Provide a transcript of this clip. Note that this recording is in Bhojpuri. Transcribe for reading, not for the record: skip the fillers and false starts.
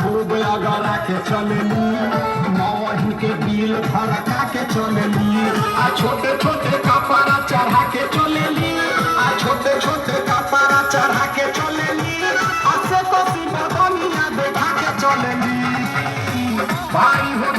खूब अगरा के चलेली, मौही के दिल धड़का के चलेली, आ छोटे छोटे कपड़ा चढ़ा के चलेली, आ छोटे छोटे कपड़ा चढ़ा के चलेली, आ से कोसी बदनिया देखा के चलेली। भाई हो